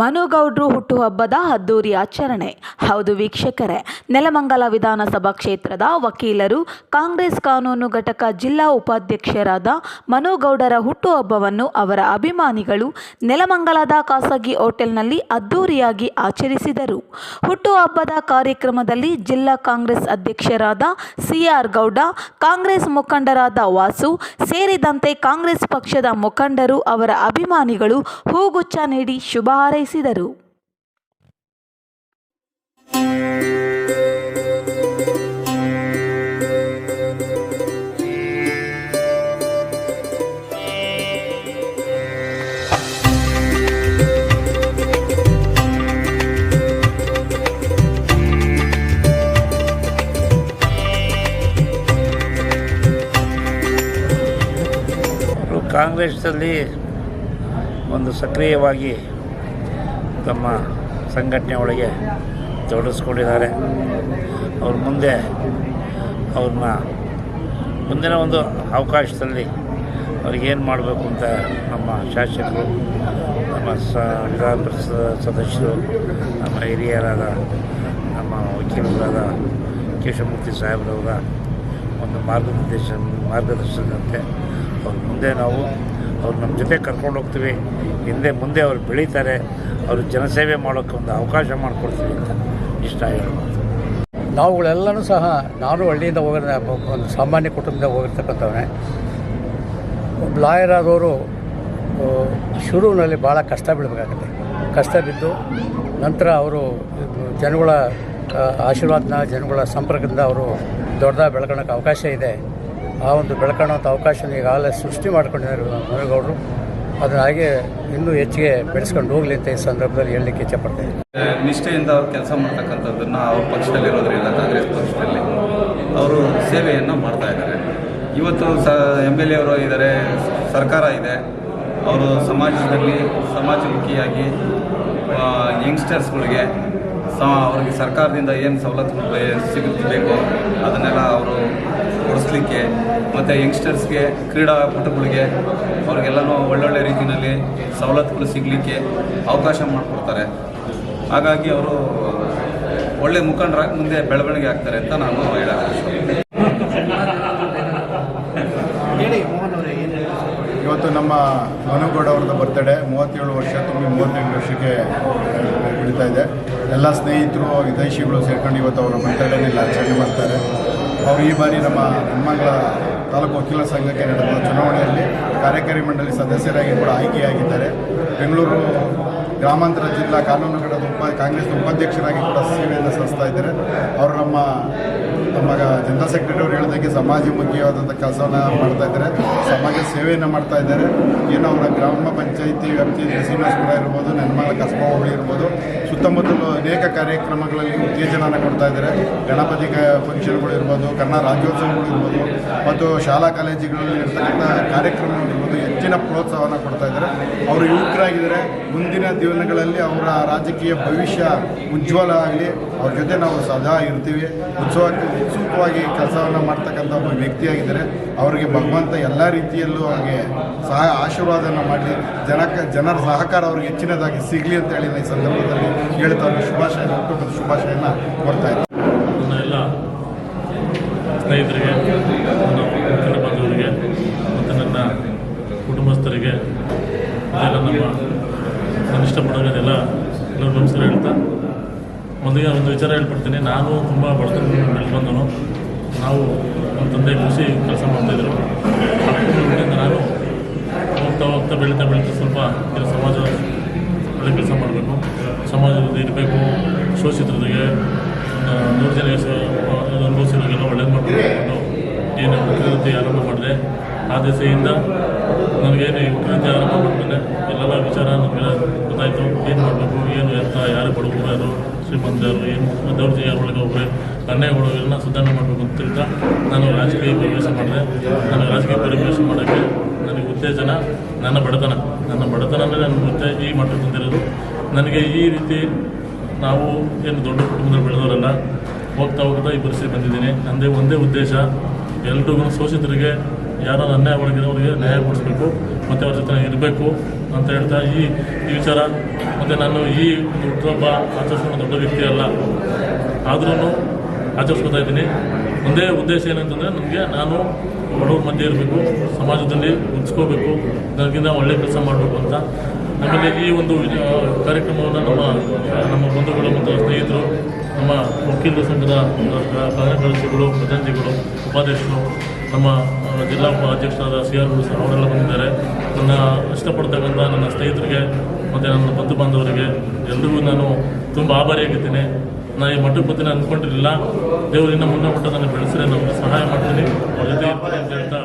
ಮನುಗೌಡ್ರು ಹುಟ್ಟುಹಬ್ಬದ ಅದ್ದೂರಿ ಆಚರಣೆ. ಹೌದು ವೀಕ್ಷಕರೇ, ನೆಲಮಂಗಲ ವಿಧಾನಸಭಾ ಕ್ಷೇತ್ರದ ವಕೀಲರು, ಕಾಂಗ್ರೆಸ್ ಕಾನೂನು ಘಟಕ ಜಿಲ್ಲಾ ಉಪಾಧ್ಯಕ್ಷರಾದ ಮನುಗೌಡರ ಹುಟ್ಟುಹಬ್ಬವನ್ನು ಅವರ ಅಭಿಮಾನಿಗಳು ನೆಲಮಂಗಲದ ಖಾಸಗಿ ಹೋಟೆಲ್ನಲ್ಲಿ ಅದ್ದೂರಿಯಾಗಿ ಆಚರಿಸಿದರು. ಹುಟ್ಟುಹಬ್ಬದ ಕಾರ್ಯಕ್ರಮದಲ್ಲಿ ಜಿಲ್ಲಾ ಕಾಂಗ್ರೆಸ್ ಅಧ್ಯಕ್ಷರಾದ CR ಗೌಡ, ಕಾಂಗ್ರೆಸ್ ಮುಖಂಡರಾದ ವಾಸು ಸೇರಿದಂತೆ ಕಾಂಗ್ರೆಸ್ ಪಕ್ಷದ ಮುಖಂಡರು ಅವರ ಅಭಿಮಾನಿಗಳು ಹೂಗುಚ್ಛ ನೀಡಿ ಶುಭ ಹಾರೈಸಿದರು. ಕಾಂಗ್ರೆಸ್ನಲ್ಲಿ ಒಂದು ಸಕ್ರಿಯವಾಗಿ ತಮ್ಮ ಸಂಘಟನೆ ಒಳಗೆ ತೊಡಗಿಸ್ಕೊಂಡಿದ್ದಾರೆ. ಅವ್ರ ಅವ್ರನ್ನ ಮುಂದಿನ ಒಂದು ಅವಕಾಶದಲ್ಲಿ ಅವ್ರಿಗೇನು ಮಾಡಬೇಕು ಅಂತ ನಮ್ಮ ಶಾಸಕರು, ನಮ್ಮ ವಿಧಾನ ಪರಿಷತ್ ಸದಸ್ಯರು, ನಮ್ಮ ಹಿರಿಯರಾದ ನಮ್ಮ ವಕೀಲರಾದ ಕೇಶವಮೂರ್ತಿ ಸಾಹೇಬ್ರವರ ಒಂದು ಮಾರ್ಗದರ್ಶನದಂತೆ ಅವ್ರ ಮುಂದೆ ಅವ್ರು ನಮ್ಮ ಜೊತೆ ಕರ್ಕೊಂಡು ಹೋಗ್ತೀವಿ. ಮುಂದೆ ಅವ್ರು ಬೆಳೀತಾರೆ, ಅವರು ಜನಸೇವೆ ಮಾಡೋಕ್ಕೆ ಒಂದು ಅವಕಾಶ ಮಾಡಿಕೊಡ್ತೀವಿ ಅಂತ ಇಷ್ಟ ಹೇಳ್ಬೋದು. ನಾವುಗಳೆಲ್ಲನೂ ಸಹ ನಾನು ಹಳ್ಳಿಯಿಂದ ಒಂದು ಸಾಮಾನ್ಯ ಕುಟುಂಬದಿಂದ ಹೋಗಿರ್ತಕ್ಕಂಥವನೇ. ಒಬ್ಬ ಲಾಯರ್ ಆದವರು ಶುರುವಿನಲ್ಲಿ ಭಾಳ ಕಷ್ಟ ಬೀಳಬೇಕಾಗುತ್ತೆ. ಕಷ್ಟ ಬಿದ್ದು ನಂತರ ಅವರು ಜನಗಳ ಆಶೀರ್ವಾದನ, ಜನಗಳ ಸಂಪರ್ಕದಿಂದ ಅವರು ದೊಡ್ಡದಾಗಿ ಬೆಳ್ಕೊಳ್ಳೋಕ್ಕೆ ಅವಕಾಶ ಇದೆ. ಆ ಒಂದು ಬೆಳ್ಕೊಳ್ಳೋಂಥ ಅವಕಾಶನ ಈಗಾಗಲೇ ಸೃಷ್ಟಿ ಮಾಡ್ಕೊಂಡಿದ್ದಾರೆ ಮನುಗೌಡರು. ಅದನ್ನ ಹಾಗೆ ಇನ್ನೂ ಹೆಚ್ಚಿಗೆ ಬೆಳೆಸ್ಕೊಂಡು ಹೋಗಲಿ ಅಂತ ಈ ಸಂದರ್ಭದಲ್ಲಿ ಹೇಳಲಿಕ್ಕೆ ಇಚ್ಛೆಪಡ್ತೇನೆ. ನಿಷ್ಠೆಯಿಂದ ಅವ್ರು ಕೆಲಸ ಮಾಡ್ತಕ್ಕಂಥದ್ದನ್ನು ಅವ್ರ ಪಕ್ಷದಲ್ಲಿರೋದ್ರಿಂದ, ಕಾಂಗ್ರೆಸ್ ಪಕ್ಷದಲ್ಲಿ ಅವರು ಸೇವೆಯನ್ನು ಮಾಡ್ತಾ ಇದ್ದಾರೆ. ಇವತ್ತು MLA ಅವರು ಇದ್ದಾರೆ, ಸರ್ಕಾರ ಇದೆ. ಅವರು ಸಮಾಜಮುಖಿಯಾಗಿ ಯಂಗ್ಸ್ಟರ್ಸ್ಗಳಿಗೆ ಅವ್ರಿಗೆ ಸರ್ಕಾರದಿಂದ ಏನು ಸವಲತ್ತುಗಳು ಸಿಗಬೇಕು ಅದನ್ನೆಲ್ಲ ಅವರು ಕೊಡಿಸ್ಲಿಕ್ಕೆ, ಮತ್ತು ಯಂಗ್ಸ್ಟರ್ಸ್ಗೆ, ಕ್ರೀಡಾಪಟುಗಳಿಗೆ ಅವ್ರಿಗೆಲ್ಲನೂ ಒಳ್ಳೊಳ್ಳೆ ರೀತಿಯಲ್ಲಿ ಸವಲತ್ತುಗಳು ಸಿಗಲಿಕ್ಕೆ ಅವಕಾಶ ಮಾಡಿಕೊಡ್ತಾರೆ. ಹಾಗಾಗಿ ಅವರು ಒಳ್ಳೆ ಮುಖಂಡರಾಗಿ ಮುಂದೆ ಬೆಳವಣಿಗೆ ಆಗ್ತಾರೆ ಅಂತ ನಾನು ಹೇಳೋದು. ಇವತ್ತು ನಮ್ಮ ಮನುಗೌಡ ಅವ್ರದ್ದು ಬರ್ತಡೇ, 37 ವರ್ಷ ತುಂಬಿ 38 ವರ್ಷಕ್ಕೆ ಬೆಳೀತಾ ಇದೆ. ಎಲ್ಲ ಸ್ನೇಹಿತರು, ವಿದೇಶಿಗಳು ಸೇರ್ಕೊಂಡು ಇವತ್ತು ಅವರ ಬರ್ತಡೇನೆಲ್ಲ ಆಚರಣೆ ಮಾಡ್ತಾರೆ. ಅವರು ಈ ಬಾರಿ ನಮ್ಮ ನೆಲಮಂಗಲ ತಾಲೂಕು ವಕೀಲರ ಸಂಘಕ್ಕೆ ನಡೆದ ಚುನಾವಣೆಯಲ್ಲಿ ಕಾರ್ಯಕಾರಿ ಮಂಡಳಿ ಸದಸ್ಯರಾಗಿ ಕೂಡ ಆಯ್ಕೆಯಾಗಿದ್ದಾರೆ. ಬೆಂಗಳೂರು ಗ್ರಾಮಾಂತರ ಜಿಲ್ಲಾ ಕಾನೂನು ಘಟಕದ ಕಾಂಗ್ರೆಸ್ ಉಪಾಧ್ಯಕ್ಷರಾಗಿ ಕೂಡ ಸೇವೆಯನ್ನು ಸಲ್ಲಿಸ್ತಾ ಇದ್ದಾರೆ. ಅವರು ನಮ್ಮ ಜನತಾ ಸೆಕ್ರೆಟರಿ ಅವರು ಹೇಳಿದಂಗೆ ಸಮಾಜಮುಖಿಯಾದಂಥ ಕೆಲಸವನ್ನು ಮಾಡ್ತಾ ಇದ್ದಾರೆ, ಸಮಾಜ ಸೇವೆಯನ್ನು ಮಾಡ್ತಾ ಇದ್ದಾರೆ. ಏನೋ ಅವರ ಗ್ರಾಮ ಪಂಚಾಯಿತಿ ವ್ಯಾಪ್ತಿಯಲ್ಲಿ ಶ್ರೀನಿವಾಸಪುರ ಇರ್ಬೋದು, ನೆಲಮಂಗಲ ಕಸ್ಬಾ ಹೋಬಳಿ ಇರ್ಬೋದು, ಸುತ್ತಮುತ್ತಲು ಅನೇಕ ಕಾರ್ಯಕ್ರಮಗಳಲ್ಲಿ ಉತ್ತೇಜನವನ್ನು ಕೊಡ್ತಾ ಇದ್ದಾರೆ. ಗಣಪತಿ ಫಂಕ್ಷನ್ಗಳು ಇರ್ಬೋದು, ಕನ್ನಡ ರಾಜ್ಯೋತ್ಸವಗಳು ಇರ್ಬೋದು, ಮತ್ತು ಶಾಲಾ ಕಾಲೇಜುಗಳಲ್ಲಿ ಇರ್ತಕ್ಕಂಥ ಕಾರ್ಯಕ್ರಮಗಳಿರ್ಬೋದು, ಹೆಚ್ಚಿನ ಪ್ರೋತ್ಸಾಹವನ್ನು ಕೊಡ್ತಾ ಇದ್ದಾರೆ. ಅವರು ಯುವಕರಾಗಿದ್ದಾರೆ. ಮುಂದಿನ ದಿನಗಳಲ್ಲಿ ಅವರ ರಾಜಕೀಯ ಭವಿಷ್ಯ ಉಜ್ವಲ ಆಗಲಿ, ಅವ್ರ ಜೊತೆ ನಾವು ಸದಾ ಇರ್ತೀವಿ. ಉತ್ಸುಕವಾಗಿ ಕೆಲಸವನ್ನು ಮಾಡ್ತಕ್ಕಂಥ ಒಬ್ಬ ವ್ಯಕ್ತಿಯಾಗಿದ್ದಾರೆ. ಅವರಿಗೆ ಭಗವಂತ ಎಲ್ಲ ರೀತಿಯಲ್ಲೂ ಅವ್ರಿಗೆ ಆಶೀರ್ವಾದನ ಮಾಡಲಿ, ಜನರ ಸಹಕಾರ ಅವ್ರಿಗೆ ಹೆಚ್ಚಿನದಾಗಿ ಸಿಗಲಿ ಅಂತ ಹೇಳಿ ಈ ಸಂದರ್ಭದಲ್ಲಿ ಹೇಳ್ತಾ ಹುಟ್ಟುಹಬ್ಬದ ಶುಭಾಶಯನ ಕೊಡ್ತಾ ಇದ್ದಾರೆ. ನನ್ನ ಎಲ್ಲ ಸ್ನೇಹಿತರಿಗೆ, ನನ್ನ ಮುಖಂಡ ಬಾಂಧವರಿಗೆ ಮತ್ತು ನನ್ನ ಕುಟುಂಬಸ್ಥರಿಗೆ ಮತ್ತು ನನ್ನ ಇಷ್ಟಪಡೋದೆಲ್ಲ ಎಲ್ಲರೂ ನಮಸ್ಕಾರ ಹೇಳ್ತಾ, ಮೊದಲಿಗೆ ಒಂದು ವಿಚಾರ ಹೇಳ್ಬಿಡ್ತೀನಿ. ನಾನು ತುಂಬ ಬಡತನ ಬೆಳೆದು ನಾವು ನಮ್ಮ ತಂದೆ ಕೃಷಿ ಕೆಲಸ ಮಾಡ್ತಾಯಿದ್ರು. ನಾನು ಹೋಗ್ತಾ ಬೆಳೀತಾ ಸ್ವಲ್ಪ ಸಮಾಜ ಒಳ್ಳೆ ಕೆಲಸ ಮಾಡಬೇಕು, ಸಮಾಜದಲ್ಲಿ ಇರಬೇಕು, ಶೋಷಿತರಿಗೆ, ದೌರ್ಜನ್ಯ ಅನುಭವಿಸಿರೋರಿಗೆಲ್ಲ ಒಳ್ಳೇದು ಮಾಡಬೇಕು ಏನು ವಕೀಲತೆ ಆರಂಭ ಮಾಡಿದೆ. ಆ ದಿಸೆಯಿಂದ ನನಗೇನು ವಕೀಲತೆ ಆರಂಭ ಮಾಡ್ತೇನೆ ಎಲ್ಲ ವಿಚಾರ ನನಗೆ ಗೊತ್ತಾಯಿತು. ಏನು ಮಾಡಬೇಕು, ಏನು ಎತ್ತ, ಯಾರು ಬಡವರು, ಯಾರು ಶ್ರೀಮಂತರು, ಏನು ದೌರ್ಜನ್ಯ ಒಳಗೆ ಹೋಗ್ರೆ ಅನ್ಯಾಯಗಳು ಎಲ್ಲ ಸುಧಾರಣೆ ಮಾಡಬೇಕು ಅಂತ ನಾನು ರಾಜಕೀಯ ಪ್ರವೇಶ ಮಾಡಿದೆ. ನಾನು ರಾಜಕೀಯ ಪ್ರವೇಶ ಮಾಡೋಕ್ಕೆ ನನಗೆ ಉತ್ತೇಜನ ನನ್ನ ಬಡತನವೇ ನನಗೆ ಈ ಮಟ್ಟಕ್ಕೆ ಬಂದಿರೋದು. ನನಗೆ ಈ ರೀತಿ ನಾವು ಏನು ದೊಡ್ಡ ಕುಟುಂಬದಲ್ಲಿ ಬೆಳೆದವರಲ್ಲ, ಹೋಗ್ತಾ ಈ ಪರಿಸ್ಥಿತಿ ಬಂದಿದ್ದೀನಿ. ನನ್ನದೇ ಒಂದೇ ಉದ್ದೇಶ, ಎಲ್ರಿಗೂ ಶೋಷಿತರಿಗೆ, ಯಾರು ಅನ್ಯಾಯ ಒಳಗಿರೋರಿಗೆ ನ್ಯಾಯ ಕೊಡಿಸ್ಬೇಕು ಮತ್ತು ಅವ್ರ ಜೊತೆ ಇರಬೇಕು ಅಂತ ಹೇಳ್ತಾ ಈ ವಿಚಾರ ಮತ್ತು ನಾನು ಈ ಒಂದು ಹುಟ್ಟುಹಬ್ಬ ಆಚರಿಸೋ ದೊಡ್ಡ ವ್ಯಕ್ತಿ ಅಲ್ಲ, ಆದ್ರೂ ಆಚರಿಸ್ಕೊತಾ ಇದ್ದೀನಿ. ಒಂದೇ ಉದ್ದೇಶ ಏನಂತಂದರೆ ನನಗೆ ನಾನು ಬಡವ್ರ ಮಧ್ಯೆ ಇರಬೇಕು, ಸಮಾಜದಲ್ಲಿ ಉಳಿಸ್ಕೋಬೇಕು, ನನಗಿಂತ ಒಳ್ಳೆ ಕೆಲಸ ಮಾಡಬೇಕು ಅಂತ. ಆಮೇಲೆ ಈ ಒಂದು ಕಾರ್ಯಕ್ರಮವನ್ನು ನಮ್ಮ ಬಂಧುಗಳು ಮತ್ತು ಸ್ನೇಹಿತರು, ನಮ್ಮ ವಕೀಲರ ಸಂಘದ ಕಾರ್ಯದರ್ಶಿಗಳು, ಪ್ರತಿನಿಧಿಗಳು, ಉಪಾಧ್ಯಕ್ಷರು, ನಮ್ಮ ಜಿಲ್ಲಾ ಅಧ್ಯಕ್ಷರಾದ CRಗಳು ಸಹ ಅವರೆಲ್ಲ ಬಂದಿದ್ದಾರೆ. ನನ್ನ ಇಷ್ಟಪಡ್ತಕ್ಕಂಥ ನನ್ನ ಸ್ನೇಹಿತರಿಗೆ ಮತ್ತು ನನ್ನ ಬಂಧು ಬಾಂಧವರಿಗೆ ಎಲ್ರಿಗೂ ನಾನು ತುಂಬ ಆಭಾರಿಯಾಗಿದ್ದೀನಿ. ನಾನು ಈ ಮಟ್ಟಕ್ಕೆ ಬರ್ತೀನಿ ಅಂದ್ಕೊಂಡಿರಲಿಲ್ಲ. ದೇವರಿಂದ ಮುನ್ನ ಮಟ್ಟ ನಾನು ಬೆಳೆಸಿದ್ರೆ ನಮಗೆ ಸಹಾಯ ಮಾಡ್ತೀನಿ, ಅವ್ರ ಜೊತೆ ಇರ್ತೀನಿ ಅಂತ ಹೇಳ್ತಾ